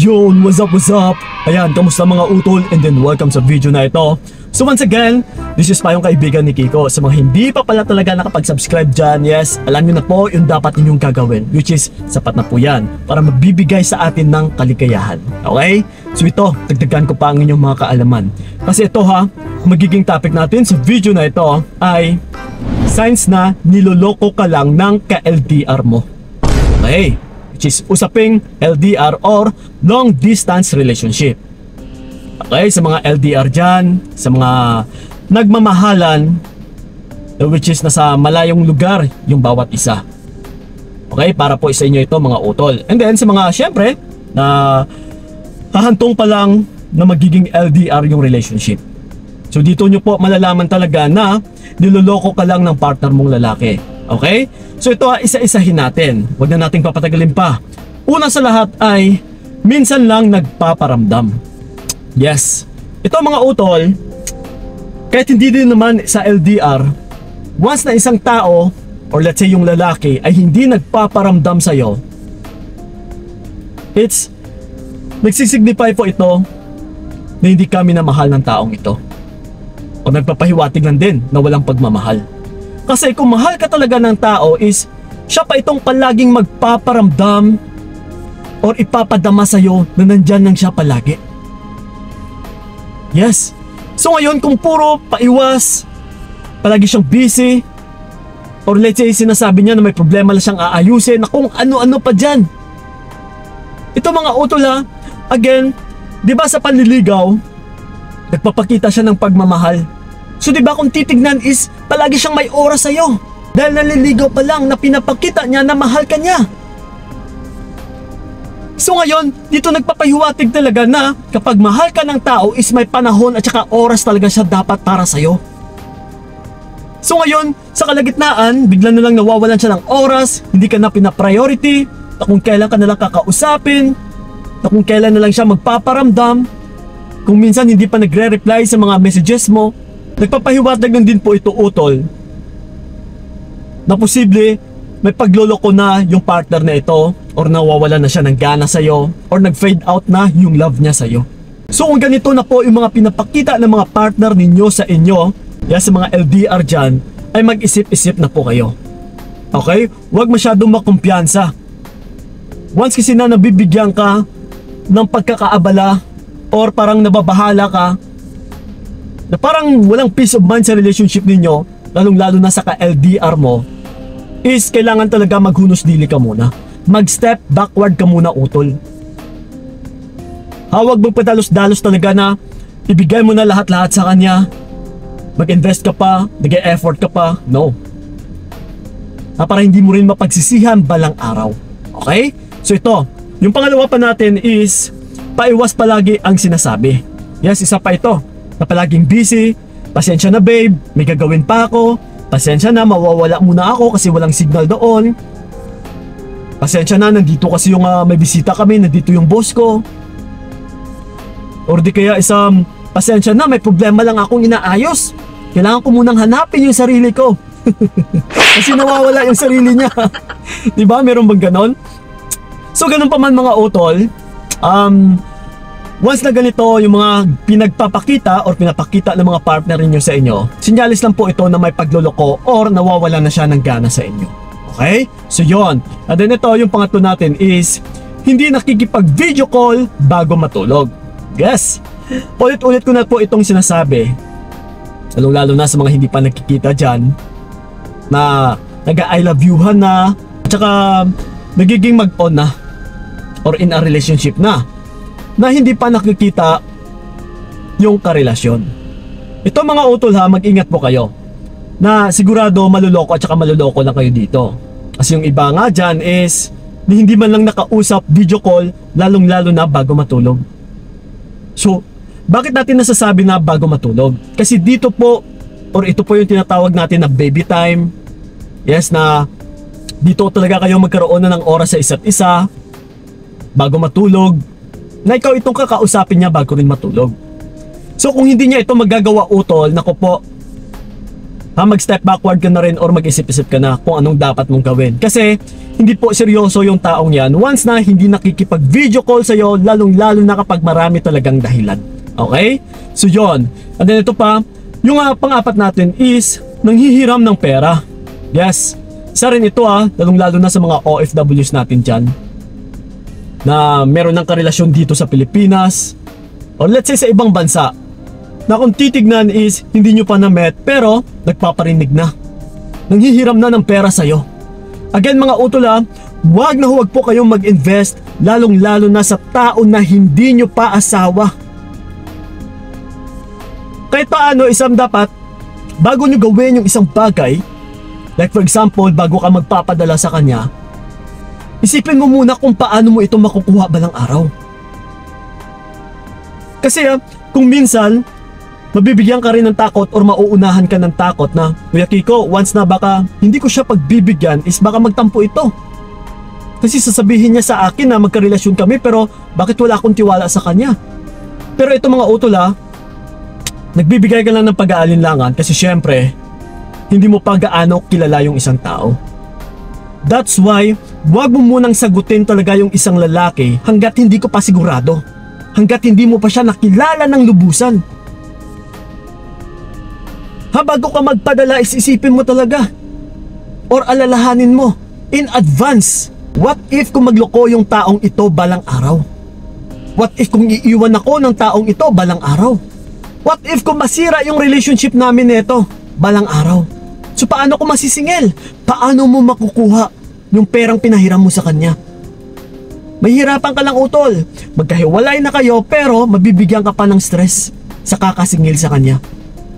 Yun, what's up, what's up? Ayan, kamusta mga utol? And then welcome sa video na ito. So once again, this is pa yung kaibigan ni Kiko. Sa mga hindi pa pala talaga nakapag-subscribe dyan, yes, alam nyo na po yung dapat ninyong gagawin, which is sapat na po yan para magbibigay sa atin ng kaligayahan. Okay? So ito, dagdagan ko pa ang inyong mga kaalaman. Kasi ito ha, magiging topic natin sa video na ito ay signs na niloloko ka lang ng ka-LDR mo. Okay? Which is usaping LDR or long distance relationship. Okay, sa mga LDR dyan, sa mga nagmamahalan, which is nasa malayong lugar yung bawat isa. Okay, para po sa inyo ito mga utol. And then sa mga syempre na hahantong pa lang na magiging LDR yung relationship. So dito nyo po malalaman talaga na niloloko ka lang ng partner mong lalaki. Okay? So ito isa-isahin natin. Huwag na nating papatagalin pa. Una sa lahat ay minsan lang nagpaparamdam. Yes. Ito mga utol, kahit hindi din naman sa LDR, once na isang tao or let's say yung lalaki ay hindi nagpaparamdam sa'yo, nagsisignify po ito na hindi kami na mahal ng taong ito. O nagpapahiwatig lang din na walang pagmamahal. Kasi kung mahal ka talaga ng tao is siya pa itong palaging magpaparamdam or ipapadama sa'yo na nandyan lang siya palagi. Yes. So ngayon kung puro paiwas, palagi siyang busy, or let's say sinasabi niya na may problema lang siyang aayusin na kung ano-ano pa dyan. Ito mga utol ha, again, di ba sa panliligaw, nagpapakita siya ng pagmamahal. So diba kung titignan is palagi siyang may oras sa'yo dahil naliligaw pa lang na pinapakita niya na mahal ka niya. So ngayon, dito nagpapahiwatig talaga na kapag mahal ka ng tao is may panahon at saka oras talaga siya dapat para sa'yo. So ngayon, sa kalagitnaan, bigla na lang nawawalan siya ng oras, hindi ka na pinapriority, na kung kailan ka na lang kakausapin, na kung kailan na lang siya magpaparamdam, kung minsan hindi pa nagre-reply sa mga messages mo. Nagpapahiwatig lang din po ito utol na posible may pagloloko na yung partner na ito or nawawala na siya ng gana sa'yo or nag-fade out na yung love niya sa'yo. So kung ganito na po yung mga pinapakita ng mga partner ninyo sa inyo, yan sa mga LDR dyan, ay mag-isip-isip na po kayo. Okay? Huwag masyadong makumpiyansa. Once kasi na nabibigyan ka ng pagkakaabala or parang nababahala ka, na parang walang peace of mind sa relationship ninyo, lalong-lalo na sa ka-LDR mo, is kailangan talaga maghunos dili ka muna. Mag-step backward ka muna utol. Huwag magpadalos-dalos talaga na ibigay mo na lahat-lahat sa kanya. Mag-invest ka pa, nag-e-effort ka pa. No. Para hindi mo rin mapagsisihan balang araw. Okay? So ito, yung pangalawa pa natin is paiwas palagi ang sinasabi. Yes, isa pa ito. Na palaging busy, pasensya na babe, may gagawin pa ako, pasensya na mawawala muna ako kasi walang signal doon, pasensya na nandito kasi yung may bisita kami, nandito yung boss ko, or di kaya isang pasensya na may problema lang akong inaayos, kailangan ko munang hanapin yung sarili ko kasi nawawala yung sarili niya. Diba meron bang ganon? So ganun pa man mga utol, once na ganito yung mga pinagpapakita or pinapakita ng mga partner niyo sa inyo, sinyalis lang po ito na may pagloloko or nawawala na siya ng gana sa inyo. Okay? So yon. And then ito yung pangatlo natin is hindi nakikipag-video call bago matulog. Yes. Ulit-ulit ko na po itong sinasabi. Lalo na sa mga hindi pa nakikita dyan na nag-I love you-han na at saka nagiging mag-on na or in a relationship na hindi pa nakikita yung karelasyon. Ito mga utol ha, mag-ingat po kayo na sigurado maluloko at saka maluloko lang kayo dito. Kasi yung iba nga dyan is hindi man lang nakausap, video call, lalong-lalo na bago matulog. So, bakit natin nasasabi na bago matulog? Kasi dito po, or ito po yung tinatawag natin na baby time. Yes, na dito talaga kayo magkaroon na ng oras sa isa't isa bago matulog, na ikaw itong kakausapin niya bago rin matulog. So kung hindi niya ito magagawa utol, nako po, mag-step backward ka na rin or mag-isip-isip ka na kung anong dapat mong gawin. Kasi hindi po seryoso yung taong yan once na hindi nakikipag video call sa'yo, lalong lalo na kapag marami talagang dahilan. Okay? So yon. And then ito pa, yung pang-apat natin is nanghihiram ng pera. Yes, isa rin ito lalong lalo na sa mga OFWs natin dyan na meron ng karelasyon dito sa Pilipinas or let's say sa ibang bansa na kung titignan is hindi nyo pa na-met pero nagpaparinig na, nanghihiram na ng pera sa'yo. Again mga utol, wag na huwag po kayong mag-invest lalong lalo na sa tao na hindi nyo pa asawa. Kahit paano isang dapat bago nyo gawin yung isang bagay, like for example bago ka magpapadala sa kanya, isipin mo muna kung paano mo ito makukuha balang araw. Kasi kung minsan mabibigyan ka rin ng takot or mauunahan ka ng takot na, Kuya Kiko, once na baka hindi ko siya pagbibigyan is baka magtampo ito. Kasi sasabihin niya sa akin na magkarelasyon kami pero bakit wala akong tiwala sa kanya. Pero ito mga utol nagbibigay ka lang ng pag-aalinlangan kasi syempre hindi mo pa gaano kilala yung isang tao. That's why wag mo munang sagutin talaga yung isang lalaki hanggat hindi ko pa sigurado, hanggat hindi mo pa siya nakilala ng lubusan. Bago ka magpadala isipin mo talaga or alalahanin mo in advance, what if kung magloko yung taong ito balang araw? What if kung iiwan ako ng taong ito balang araw? What if kung masira yung relationship namin nito balang araw? So paano ko masisingil? Paano mo makukuha yung perang pinahiram mo sa kanya? Mahihirapan ka lang utol. Magkahiwalay na kayo pero mabibigyan ka pa ng stress sa kakasingil sa kanya.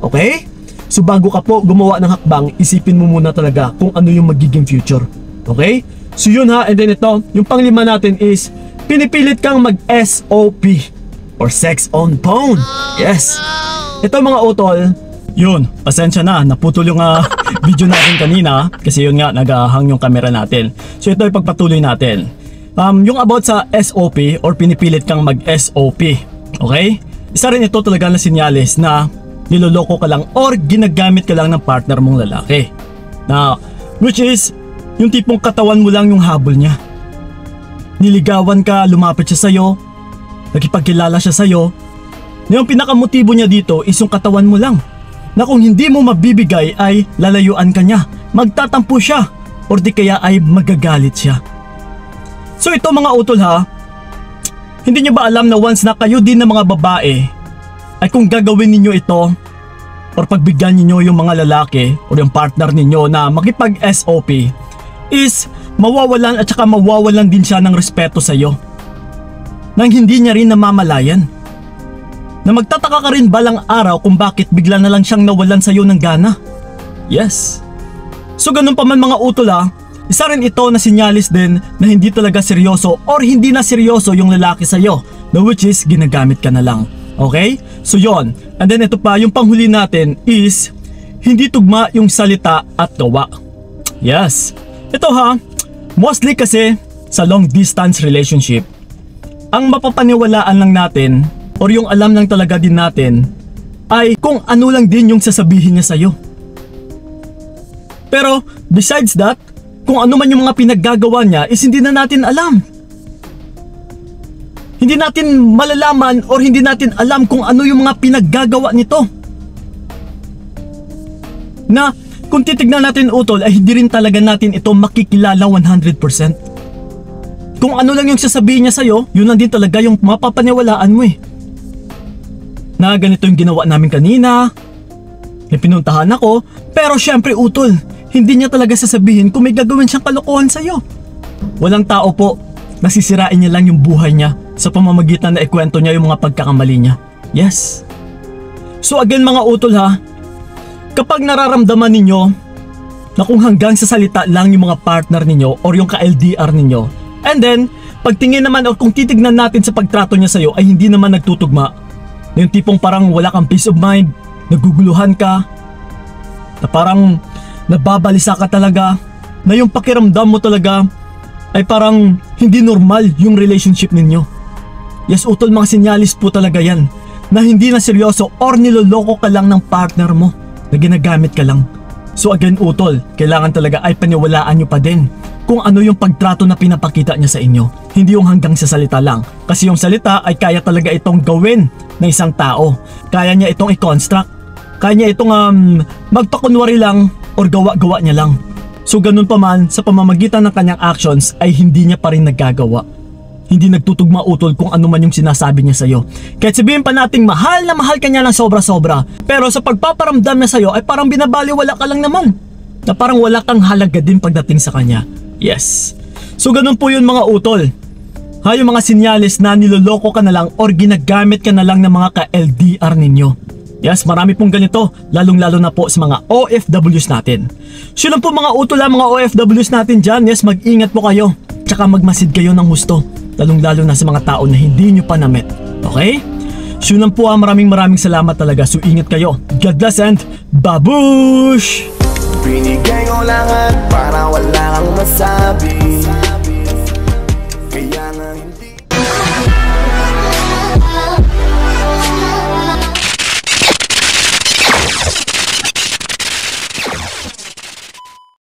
Okay? So bago ka po gumawa ng hakbang, isipin mo muna talaga kung ano yung magiging future. Okay? So yun and then ito, yung panglima natin is pinipilit kang mag-SOP or sex on phone. Yes. Ito mga utol, yun, pasensya na, naputol yung video natin kanina kasi yun nga, nag-hang yung camera natin. So ito ipagpatuloy natin. Yung about sa SOP or pinipilit kang mag-SOP. Okay? Isa rin ito talaga na sinyalis na niloloko ka lang or ginagamit ka lang ng partner mong lalaki. Na, which is, yung tipong katawan mo lang yung habol niya. Niligawan ka, lumapit siya sa'yo, nakipagkilala siya sa'yo, na yung pinakamotibo niya dito is yung katawan mo lang. Na kung hindi mo mabibigay ay lalayuan ka niya, magtatampo siya, or di kaya ay magagalit siya. So ito mga utol hindi niyo ba alam na once na kayo din ng mga babae ay kung gagawin ninyo ito or pagbigyan ninyo yung mga lalaki o yung partner ninyo na makipag-SOP is mawawalan at saka mawawalan din siya ng respeto sa iyo nang hindi niya rin namamalayan. Na magtataka ka rin balang araw kung bakit bigla na lang siyang nawalan sa iyo ng gana. Yes. So ganun pa man mga utol isa rin ito na sinyalis din na hindi talaga seryoso or hindi na seryoso yung lalaki sa iyo, na which is ginagamit ka na lang. Okay? So yon. And then ito pa, yung panghuli natin is hindi tugma yung salita at gawa. Yes. Ito mostly kasi sa long distance relationship, ang mapapaniwalaan lang natin or yung alam lang talaga din natin ay kung ano lang din yung sasabihin niya sa'yo. Pero besides that, kung ano man yung mga pinaggagawa niya is hindi na natin alam. Hindi natin malalaman or hindi natin alam kung ano yung mga pinaggagawa nito. Na kung titignan natin utol ay hindi rin talaga natin ito makikilala 100%. Kung ano lang yung sasabihin niya sa'yo, yun lang din talaga yung mapapaniwalaan mo Na ganito yung ginawa namin kanina, may pinuntahan ako, pero syempre utol, hindi niya talaga sasabihin kung may gagawin siyang kalokohan sa'yo. Walang tao po, nasisirain niya lang yung buhay niya sa pamamagitan na ikwento niya yung mga pagkakamali niya. Yes. So again mga utol kapag nararamdaman ninyo na kung hanggang sa salita lang yung mga partner ninyo or yung ka-LDR ninyo, and then pagtingin naman or kung titignan natin sa pagtrato niya sa'yo ay hindi naman nagtutugma, yung tipong parang wala kang peace of mind, naguguluhan ka, na parang nababalisa ka talaga, na yung pakiramdam mo talaga ay parang hindi normal yung relationship ninyo. Yes utol, mga sinyalis po talaga yan na hindi na seryoso or niloloko ka lang ng partner mo, na ginagamit ka lang. So again utol, kailangan talaga ay paniwalaan nyo pa din kung ano yung pagtrato na pinapakita niya sa inyo. Hindi yung hanggang sa salita lang. Kasi yung salita ay kaya talaga itong gawin ng isang tao. Kaya niya itong i-construct. Kaya niya itong magpakunwari lang or gawa-gawa niya lang. So ganun pa man, sa pamamagitan ng kanyang actions ay hindi niya pa rin naggagawa. Hindi nagtutugma utol kung ano man yung sinasabi niya sa'yo. Kahit sabihin pa nating mahal na mahal ka niya ng sobra-sobra, pero sa pagpaparamdam niya sa'yo ay parang binabaliwala ka lang naman. Na parang wala kang halaga din pagdating sa kanya. Yes. So ganun po yun mga utol. Yung mga sinyalis na niloloko ka na lang or ginagamit ka na lang ng mga ka-LDR ninyo. Yes, marami pong ganito, lalong-lalo na po sa mga OFWs natin. So yun po mga utol, mga OFWs natin dyan. Yes, mag-ingat po kayo. Tsaka magmasid kayo ng husto. Lalong-lalo na sa mga tao na hindi nyo pa na-met. Okay? So yun po, maraming salamat talaga. So ingat kayo. God bless and babush! Binigay ko lahat para